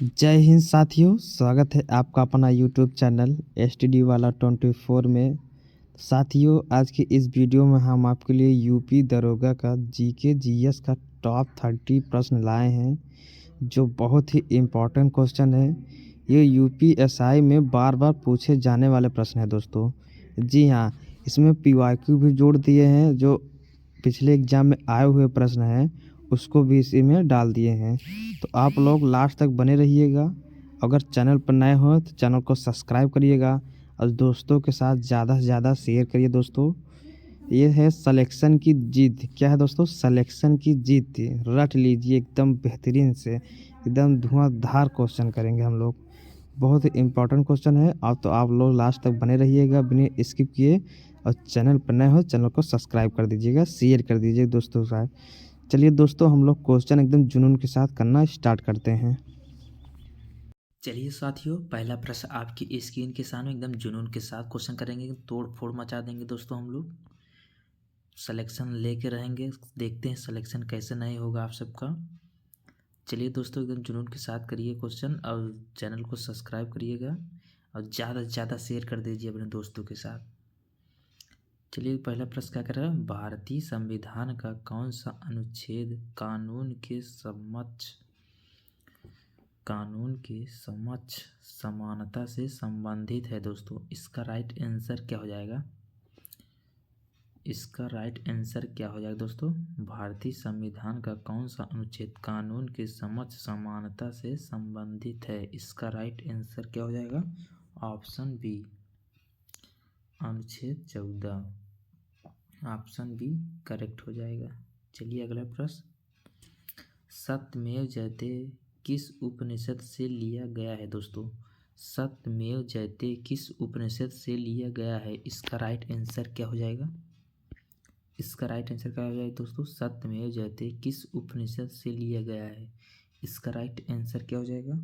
जय हिंद साथियों, स्वागत है आपका अपना यूट्यूब चैनल STD वाला 24 में। साथियों, आज की इस वीडियो में हम आपके लिए यूपी दरोगा का जीके जीएस का टॉप 30 प्रश्न लाए हैं, जो बहुत ही इम्पोर्टेंट क्वेश्चन है। ये यूपीएसआई में बार बार पूछे जाने वाले प्रश्न है दोस्तों। जी हाँ, इसमें पीवाईक्यू भी जोड़ दिए हैं, जो पिछले एग्जाम में आए हुए प्रश्न हैं उसको भी इसी में डाल दिए हैं। तो आप लोग लास्ट तक बने रहिएगा। अगर चैनल पर नए हो तो चैनल को सब्सक्राइब करिएगा और दोस्तों के साथ ज़्यादा से ज़्यादा शेयर करिए दोस्तों। ये है सिलेक्शन की जीत। क्या है दोस्तों? सिलेक्शन की जीत। रट लीजिए एकदम बेहतरीन से, एकदम धुआंधार क्वेश्चन करेंगे हम लोग। बहुत ही इम्पोर्टेंट क्वेश्चन है। और तो आप लोग लास्ट तक बने रहिएगा बिना स्किप किए। और चैनल पर नए हो चैनल को सब्सक्राइब कर दीजिएगा, शेयर कर दीजिए दोस्तों के साथ। चलिए दोस्तों, हम लोग क्वेश्चन एकदम जुनून के साथ करना स्टार्ट करते हैं। चलिए साथियों, पहला प्रश्न आपकी स्क्रीन के सामने एकदम जुनून के साथ क्वेश्चन करेंगे, तोड़ फोड़ मचा देंगे दोस्तों। हम लोग सिलेक्शन लेके रहेंगे, देखते हैं सिलेक्शन कैसे नहीं होगा आप सबका। चलिए दोस्तों, एकदम जुनून के साथ करिए क्वेश्चन और चैनल को सब्सक्राइब करिएगा और ज़्यादा से ज़्यादा शेयर कर दीजिए अपने दोस्तों के साथ। चलिए, पहला प्रश्न क्या कर रहा है? भारतीय संविधान का कौन सा अनुच्छेद कानून के समक्ष समानता से संबंधित है दोस्तों? इसका राइट आंसर क्या हो जाएगा? इसका राइट आंसर क्या हो जाएगा दोस्तों? भारतीय संविधान का कौन सा अनुच्छेद कानून के समक्ष समानता से संबंधित है? इसका राइट आंसर क्या हो जाएगा? ऑप्शन बी, अनुच्छेद 14। ऑप्शन बी करेक्ट हो जाएगा। चलिए अगला प्रश्न, सत्यमेव जयते किस उपनिषद से लिया गया है दोस्तों? सत्यमेव जयते किस उपनिषद से लिया गया है? इसका राइट आंसर क्या हो जाएगा? इसका राइट आंसर क्या हो जाएगा दोस्तों? सत्यमेव जयते किस उपनिषद से लिया गया है? इसका राइट आंसर क्या हो जाएगा?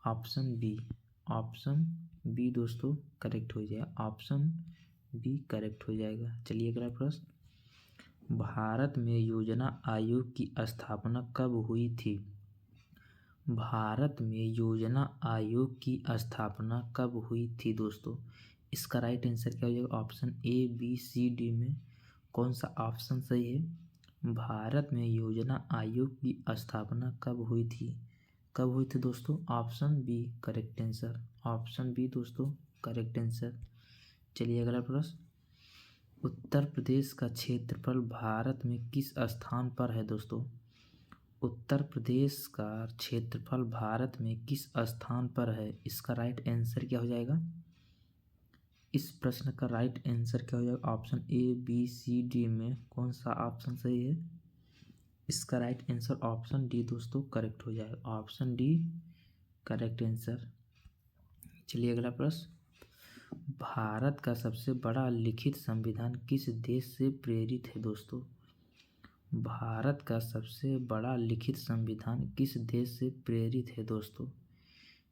Option B. ऑप्शन बी दोस्तों करेक्ट हो जाएगा। ऑप्शन बी करेक्ट हो जाएगा। चलिए अगला प्रश्न, भारत में योजना आयोग की स्थापना कब हुई थी? भारत में योजना आयोग की स्थापना कब हुई थी दोस्तों? इसका राइट आंसर क्या हो जाएगा? Option A B C D में कौन सा ऑप्शन सही है? भारत में योजना आयोग की स्थापना कब हुई थी? कब हुई थी दोस्तों? Option B correct answer. Option B दोस्तों करेक्ट आंसर। चलिए अगला प्रश्न, उत्तर प्रदेश का क्षेत्रफल भारत में किस स्थान पर है दोस्तों? उत्तर प्रदेश का क्षेत्रफल भारत में किस स्थान पर है? इसका राइट आंसर क्या हो जाएगा? इस प्रश्न का राइट आंसर क्या हो जाएगा? Option A B C D में कौन सा ऑप्शन सही है? इसका राइट आंसर ऑप्शन डी दोस्तों करेक्ट हो जाएगा। Option D correct answer. चलिए अगला प्रश्न, भारत का सबसे बड़ा लिखित संविधान किस देश से प्रेरित है दोस्तों? भारत का सबसे बड़ा लिखित संविधान किस देश से प्रेरित है दोस्तों?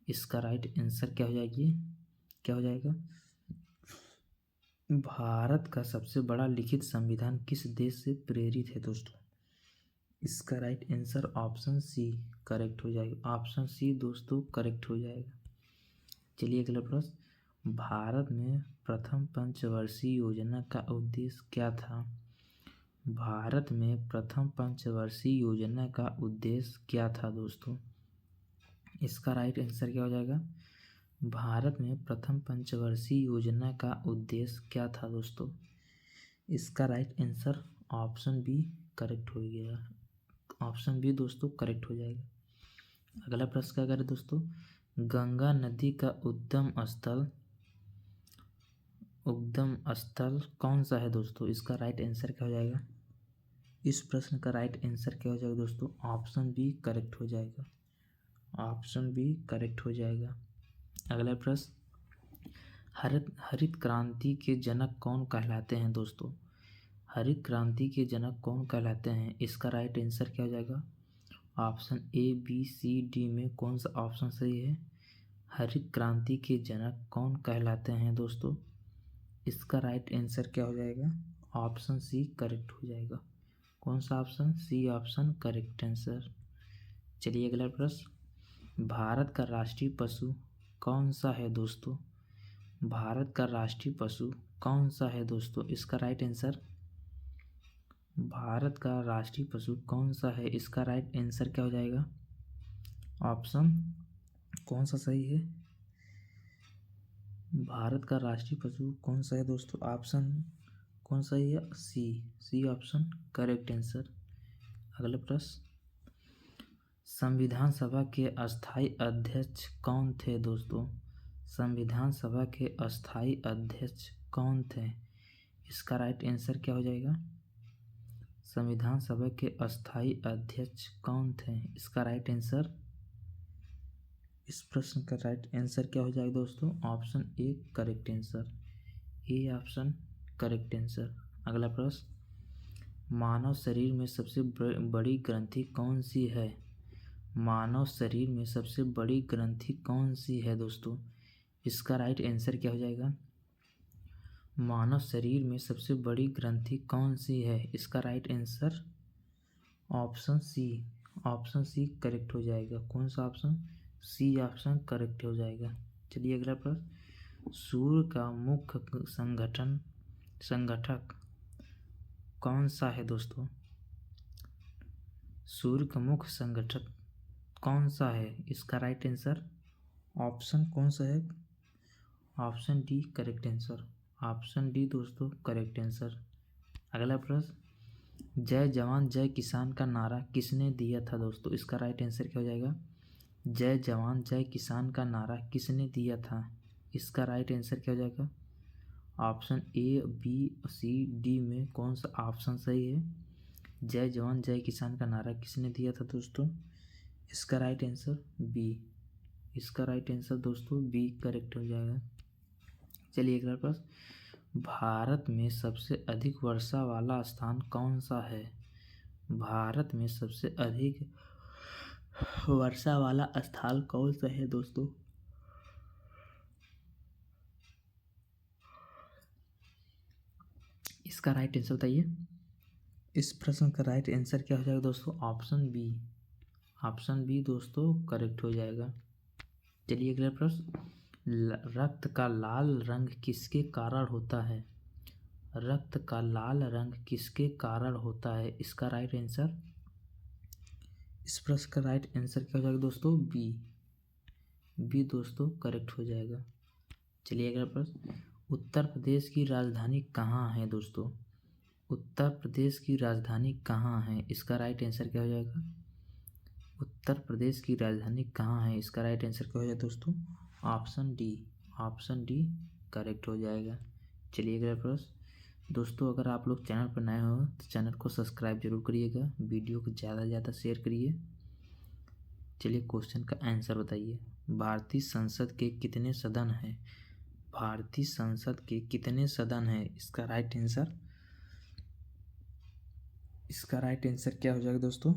इसका राइट आंसर क्या हो जाएगी? क्या हो जाएगा? भारत का सबसे बड़ा लिखित संविधान किस देश से प्रेरित है दोस्तों? इसका right answer option C correct हो जाएगा। ऑप्शन सी दोस्तों करेक्ट हो जाएगा। चलिए अगला प्रश्न, भारत में प्रथम पंचवर्षीय योजना का उद्देश्य क्या था? भारत में प्रथम पंचवर्षीय योजना का उद्देश्य क्या था दोस्तों? इसका राइट आंसर क्या हो जाएगा? भारत में प्रथम पंचवर्षीय योजना का उद्देश्य क्या था दोस्तों? इसका right answer option B correct हो गया। ऑप्शन बी दोस्तों करेक्ट हो जाएगा। अगला प्रश्न क्या करें दोस्तों, गंगा नदी का उद्गम स्थल कौन सा है दोस्तों? इसका राइट आंसर क्या हो जाएगा? इस प्रश्न का राइट आंसर क्या हो जाएगा दोस्तों? ऑप्शन बी करेक्ट हो जाएगा। ऑप्शन बी करेक्ट हो जाएगा। अगला प्रश्न, हरित क्रांति के जनक कौन कहलाते हैं दोस्तों? हरित क्रांति के जनक कौन कहलाते हैं? इसका राइट आंसर क्या हो जाएगा? Option A B C D में कौन सा ऑप्शन सही है? हरित क्रांति के जनक कौन कहलाते हैं दोस्तों? इसका राइट आंसर क्या हो जाएगा? ऑप्शन सी करेक्ट हो जाएगा। कौन सा option? C option correct answer. चलिए अगला प्रश्न, भारत का राष्ट्रीय पशु कौन सा है दोस्तों? भारत का राष्ट्रीय पशु कौन सा है दोस्तों? इसका राइट आंसर, भारत का राष्ट्रीय पशु कौन सा है? इसका राइट आंसर क्या हो जाएगा? ऑप्शन कौन सा सही है? भारत का राष्ट्रीय पशु कौन सा है दोस्तों? ऑप्शन कौन सा है? C option correct answer. अगला प्रश्न, संविधान सभा के अस्थायी अध्यक्ष कौन थे दोस्तों? संविधान सभा के अस्थायी अध्यक्ष कौन थे? इसका राइट आंसर क्या हो जाएगा? संविधान सभा के अस्थायी अध्यक्ष कौन थे? इसका राइट आंसर, इस प्रश्न का राइट आंसर क्या हो जाएगा दोस्तों? Option A correct answer, A option correct answer. अगला प्रश्न, मानव शरीर में सबसे बड़ी ग्रंथि कौन सी है? मानव शरीर में सबसे बड़ी ग्रंथि कौन सी है दोस्तों? इसका राइट आंसर क्या हो जाएगा? मानव शरीर में सबसे बड़ी ग्रंथि कौन सी है? इसका right answer option C correct हो जाएगा। कौन सा ऑप्शन? सी ऑप्शन करेक्ट हो जाएगा। चलिए अगला प्रश्न, सूर्य का मुख्य संगठक कौन सा है दोस्तों? सूर्य का मुख्य संगठक कौन सा है? इसका राइट आंसर ऑप्शन कौन सा है? Option D correct answer, option D दोस्तों करेक्ट आंसर। अगला प्रश्न, जय जवान जय किसान का नारा किसने दिया था दोस्तों? इसका राइट आंसर क्या हो जाएगा? जय जवान जय किसान का नारा किसने दिया था? इसका राइट आंसर क्या हो जाएगा? Option A B C D में कौन सा ऑप्शन सही है? जय जवान जय किसान का नारा किसने दिया था दोस्तों? इसका राइट आंसर बी, इसका राइट आंसर दोस्तों बी करेक्ट हो जाएगा। चलिए अगला प्रश्न, भारत में सबसे अधिक वर्षा वाला स्थान कौन सा है? भारत में सबसे अधिक वर्षा वाला स्थान कौन सा है दोस्तों? इसका राइट आंसर बताइए। इस प्रश्न का राइट आंसर क्या हो जाएगा दोस्तों? ऑप्शन बी, ऑप्शन बी दोस्तों करेक्ट हो जाएगा। चलिए अगला प्रश्न, रक्त का लाल रंग किसके कारण होता है? रक्त का लाल रंग किसके कारण होता है? इसका राइट आंसर, इस प्रश्न का राइट आंसर क्या हो जाएगा दोस्तों? बी दोस्तों करेक्ट हो जाएगा। चलिए अगला प्रश्न, उत्तर प्रदेश की राजधानी कहाँ है दोस्तों? उत्तर प्रदेश की राजधानी कहाँ है? इसका राइट आंसर क्या हो जाएगा? उत्तर प्रदेश की राजधानी कहाँ है? इसका राइट आंसर क्या हो जाएगा दोस्तों? ऑप्शन डी करेक्ट हो जाएगा। चलिए अगला प्रश्न, दोस्तों अगर आप लोग चैनल पर नए हो तो चैनल को सब्सक्राइब जरूर करिएगा, वीडियो को ज़्यादा से ज़्यादा शेयर करिए। चलिए क्वेश्चन का आंसर बताइए। भारतीय संसद के कितने सदन हैं? भारतीय संसद के कितने सदन हैं? इसका राइट आंसर, इसका राइट आंसर क्या हो जाएगा दोस्तों?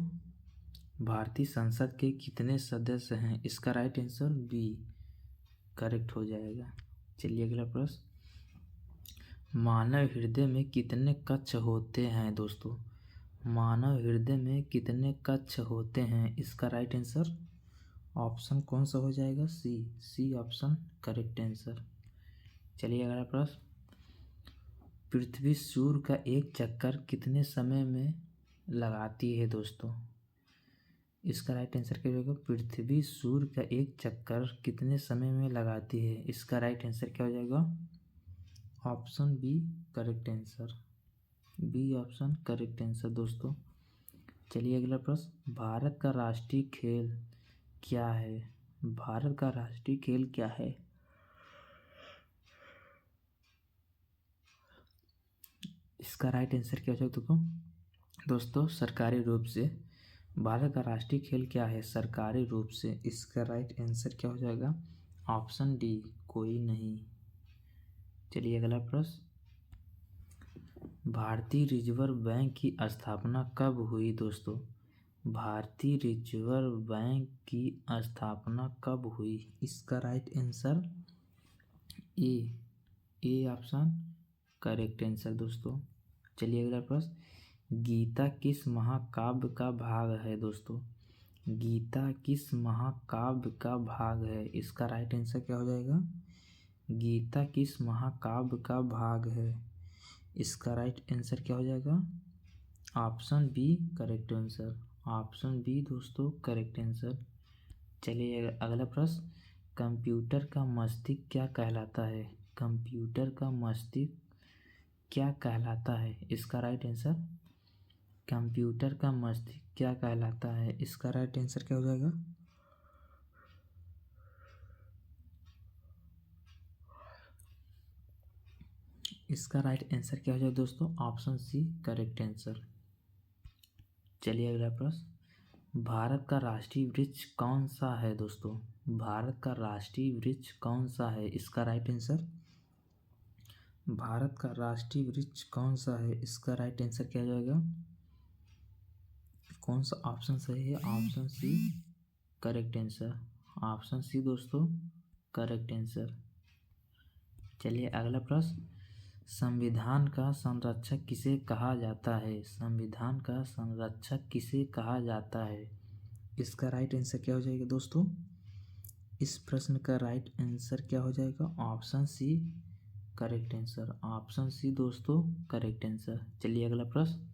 भारतीय संसद के कितने सदस्य हैं? इसका राइट आंसर बी करेक्ट हो जाएगा। चलिए अगला प्रश्न, मानव हृदय में कितने कक्ष होते हैं दोस्तों? मानव हृदय में कितने कक्ष होते हैं? इसका राइट आंसर ऑप्शन कौन सा हो जाएगा? C option correct answer. चलिए अगला प्रश्न, पृथ्वी सूर्य का एक चक्कर कितने समय में लगाती है दोस्तों? इसका राइट आंसर क्या होगा? पृथ्वी सूर्य का एक चक्कर कितने समय में लगाती है? इसका राइट आंसर क्या हो जाएगा? Option B correct answer, B option correct answer दोस्तों। चलिए अगला प्रश्न, भारत का राष्ट्रीय खेल क्या है? भारत का राष्ट्रीय खेल क्या है? इसका राइट आंसर क्या हो जाएगा दोस्तों? सरकारी रूप से भारत का राष्ट्रीय खेल क्या है? सरकारी रूप से। इसका राइट आंसर क्या हो जाएगा? ऑप्शन डी कोई नहीं। चलिए अगला प्रश्न, भारतीय रिजर्व बैंक की स्थापना कब हुई दोस्तों? भारतीय रिजर्व बैंक की स्थापना कब हुई? इसका right answer A option correct answer दोस्तों। चलिए अगला प्रश्न, गीता किस महाकाव्य का भाग है दोस्तों? गीता किस महाकाव्य का भाग है? इसका राइट आंसर क्या हो जाएगा? गीता किस महाकाव्य का भाग है? इसका राइट आंसर क्या हो जाएगा? Option B correct answer. Option B दोस्तों करेक्ट आंसर। चलिए अगला प्रश्न, कंप्यूटर का मस्तिष्क क्या कहलाता है? कंप्यूटर का मस्तिष्क क्या कहलाता है? इसका राइट आंसर, कंप्यूटर का मस्तिष्क क्या कहलाता है? इसका राइट आंसर क्या हो जाएगा? इसका राइट आंसर क्या हो जाएगा दोस्तों? Option C correct answer. चलिए अगला प्रश्न, भारत का राष्ट्रीय वृक्ष कौन सा है दोस्तों? भारत का राष्ट्रीय वृक्ष कौन सा है? इसका राइट आंसर, भारत का राष्ट्रीय वृक्ष कौन सा है? इसका राइट आंसर क्या हो जाएगा? कौन सा ऑप्शन सही है? Option C correct answer. Option C दोस्तों करेक्ट आंसर। चलिए अगला प्रश्न, संविधान का संरक्षक किसे कहा जाता है? संविधान का संरक्षक किसे कहा जाता है? इसका राइट आंसर क्या हो जाएगा दोस्तों? इस प्रश्न का राइट आंसर क्या हो जाएगा? Option C correct answer. Option C दोस्तों करेक्ट आंसर। चलिए अगला प्रश्न,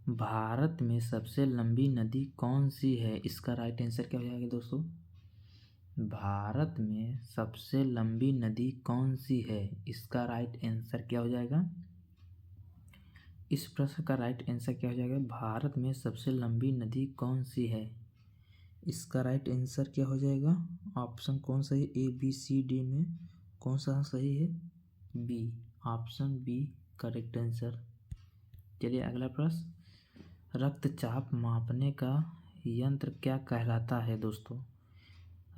भारत में सबसे लंबी नदी कौन सी है? इसका राइट आंसर क्या हो जाएगा दोस्तों? भारत में सबसे लंबी नदी कौन सी है? इसका राइट आंसर क्या हो जाएगा? इस प्रश्न का राइट आंसर क्या हो जाएगा? भारत में सबसे लंबी नदी कौन सी है? इसका राइट आंसर क्या हो जाएगा? ऑप्शन कौन सा है? ए बी सी डी में कौन सा सही है? B, option B correct answer. चलिए अगला प्रश्न, रक्तचाप मापने का यंत्र क्या कहलाता है दोस्तों?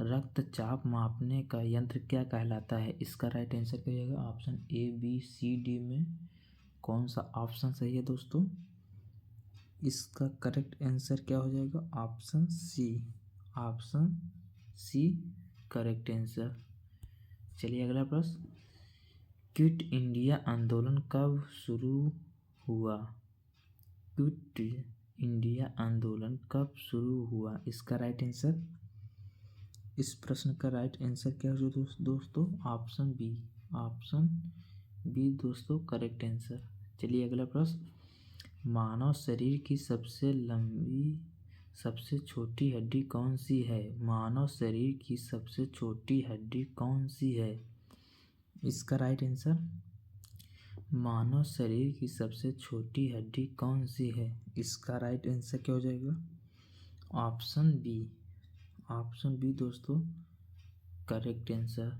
रक्तचाप मापने का यंत्र क्या कहलाता है? इसका राइट आंसर क्या हो जाएगा? Option A B C D में कौन सा ऑप्शन सही है दोस्तों? इसका करेक्ट आंसर क्या हो जाएगा? Option C, option C correct answer. चलिए अगला प्रश्न, क्विट इंडिया आंदोलन कब शुरू हुआ? क्विट इंडिया आंदोलन कब शुरू हुआ? इसका राइट आंसर, इस प्रश्न का राइट आंसर क्या हो जाएगा दोस्तों? ऑप्शन बी, ऑप्शन बी दोस्तों करेक्ट आंसर। चलिए अगला प्रश्न, मानव शरीर की सबसे लंबी सबसे छोटी हड्डी कौन सी है? मानव शरीर की सबसे छोटी हड्डी कौन सी है? इसका राइट आंसर, मानव शरीर की सबसे छोटी हड्डी कौन सी है? इसका राइट आंसर क्या हो जाएगा? ऑप्शन बी, ऑप्शन बी दोस्तों करेक्ट आंसर।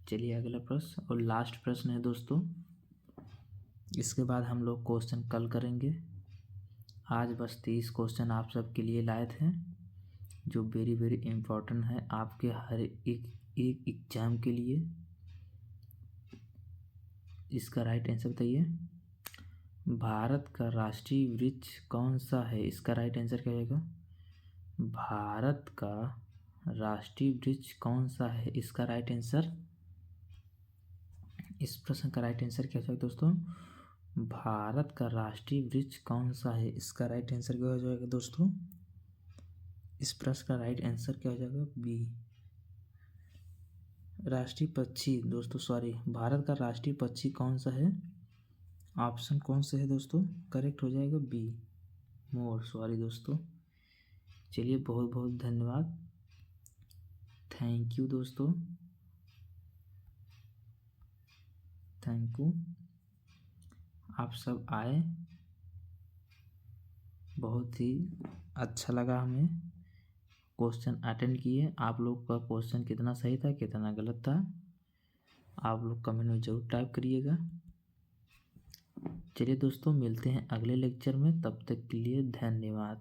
चलिए अगला प्रश्न और लास्ट प्रश्न है दोस्तों, इसके बाद हम लोग क्वेश्चन कल करेंगे। आज बस 30 क्वेश्चन आप सबके लिए लाए थे जो वेरी वेरी इम्पोर्टेंट है आपके हर एक एग्जाम के लिए। इसका राइट आंसर बताइए, भारत का राष्ट्रीय वृक्ष कौन सा है? इसका राइट आंसर क्या होगा? भारत का राष्ट्रीय वृक्ष कौन सा है? इसका राइट आंसर, इस प्रश्न का राइट आंसर क्या होगा दोस्तों? भारत का राष्ट्रीय वृक्ष कौन सा है? इसका राइट आंसर क्या हो जाएगा दोस्तों? इस प्रश्न का राइट आंसर क्या हो जाएगा? बी, राष्ट्रीय पक्षी दोस्तों, सॉरी, भारत का राष्ट्रीय पक्षी कौन सा है? ऑप्शन कौन सा है दोस्तों? करेक्ट हो जाएगा बी, मोर, सॉरी दोस्तों। चलिए बहुत बहुत धन्यवाद, थैंक यू दोस्तों, थैंक यू। आप सब आए, बहुत ही अच्छा लगा हमें, क्वेश्चन अटेंड किए। आप लोग का क्वेश्चन कितना सही था कितना गलत था आप लोग कमेंट में ज़रूर टाइप करिएगा। चलिए दोस्तों मिलते हैं अगले लेक्चर में, तब तक के लिए धन्यवाद।